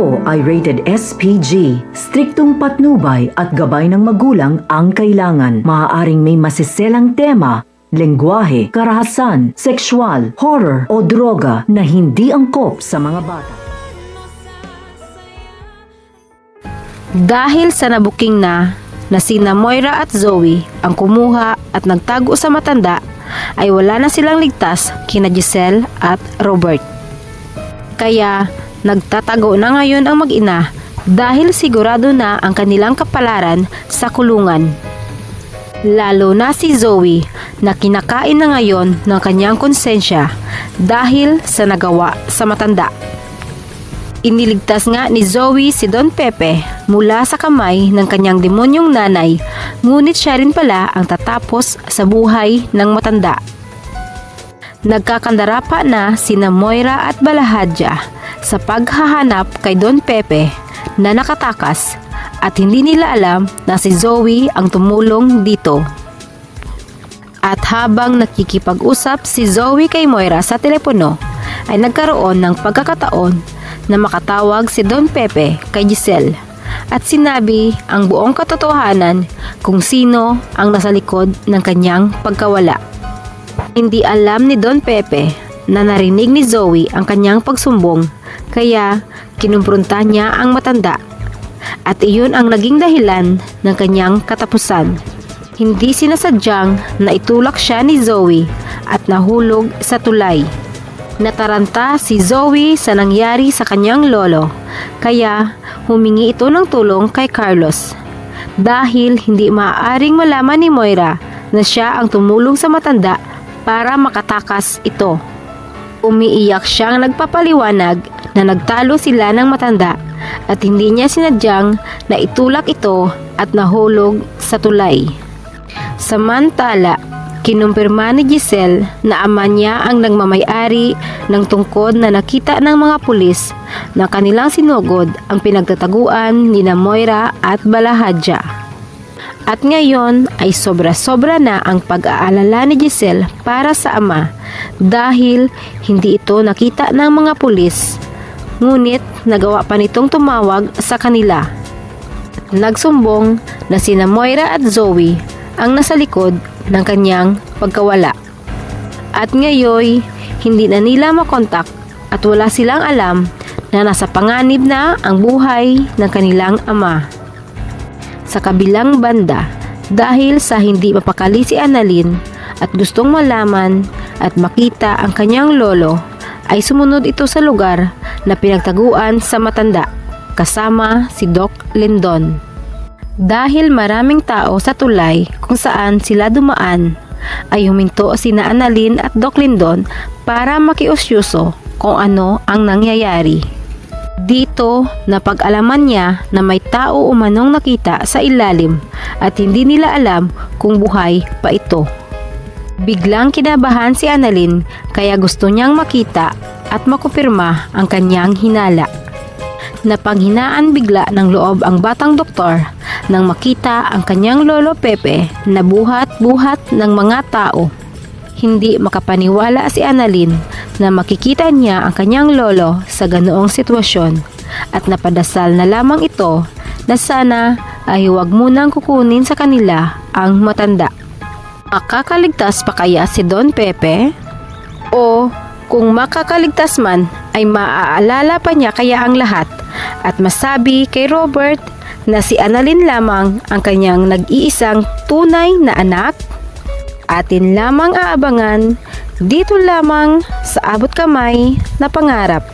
ito ay rated SPG. Striktong patnubay at gabay ng magulang ang kailangan. Maaaring may masiselang tema, lengguwahe, karahasan, sexual, horror o droga na hindi angkop sa mga bata. Dahil sa nabuking na sina Moira at Zoe ang kumuha at nagtago sa matanda, ay wala na silang ligtas kina Giselle at Robert. Kaya nagtatago na ngayon ang mag-ina dahil sigurado na ang kanilang kapalaran sa kulungan. Lalo na si Zoe na kinakain na ngayon ng kanyang konsensya dahil sa nagawa sa matanda. Iniligtas nga ni Zoe si Don Pepe mula sa kamay ng kanyang demonyong nanay, ngunit siya rin pala ang tatapos sa buhay ng matanda. Nagkakandara pa na sina Moira at Balahadja sa paghahanap kay Don Pepe na nakatakas at hindi nila alam na si Zoe ang tumulong dito. At habang nakikipag-usap si Zoe kay Moira sa telepono, ay nagkaroon ng pagkakataon na makatawag si Don Pepe kay Giselle at sinabi ang buong katotohanan kung sino ang nasa likod ng kanyang pagkawala. Hindi alam ni Don Pepe na narinig ni Zoe ang kanyang pagsumbong, kaya kinumpronta niya ang matanda at iyon ang naging dahilan ng kanyang katapusan. Hindi sinasadyang na itulak siya ni Zoe at nahulog sa tulay. Nataranta si Zoe sa nangyari sa kanyang lolo, kaya humingi ito ng tulong kay Carlos. Dahil hindi maaaring malaman ni Moira na siya ang tumulong sa matanda para makatakas ito. Umiiyak siyang nagpapaliwanag na nagtalo sila ng matanda at hindi niya sinadyang na itulak ito at nahulog sa tulay. Samantala, kinumpirma ni Giselle na ama niya ang nagmamay-ari ng tungkod na nakita ng mga pulis na kanilang sinugod ang pinagtataguan ni Moira at Balahadja. At ngayon ay sobra-sobra na ang pag-aalala ni Giselle para sa ama dahil hindi ito nakita ng mga pulis, ngunit nagawa pa nitong tumawag sa kanila. Nagsumbong na sina Moira at Zoe ang nasa likod ng kanyang pagkawala. At ngayon, hindi na nila makontak at wala silang alam na nasa panganib na ang buhay ng kanilang ama. Sa kabilang banda, dahil sa hindi mapakali si Annalyn at gustong malaman at makita ang kanyang lolo, ay sumunod ito sa lugar na pinagtaguan sa matanda kasama si Doc Lindon. Dahil maraming tao sa tulay kung saan sila dumaan, ay huminto sina Annalyn at Doc Lindon para makiusyuso kung ano ang nangyayari. Dito, napag-alaman niya na may tao umanong nakita sa ilalim at hindi nila alam kung buhay pa ito. Biglang kinabahan si Annalyn kaya gusto niyang makita at makumpirma ang kanyang hinala. Napanghinaan bigla ng loob ang batang doktor nang makita ang kanyang lolo Pepe na buhat-buhat ng mga tao. Hindi makapaniwala si Annalyn na makikita niya ang kanyang lolo sa ganoong sitwasyon at napadasal na lamang ito na sana ay huwag munang kukunin sa kanila ang matanda. Makakaligtas pa kaya si Don Pepe? O kung makakaligtas man ay maaalala pa niya kaya ang lahat at masabi kay Robert na si Annalyn lamang ang kanyang nag-iisang tunay na anak? Atin lamang aabangan dito lamang sa Abot Kamay na Pangarap.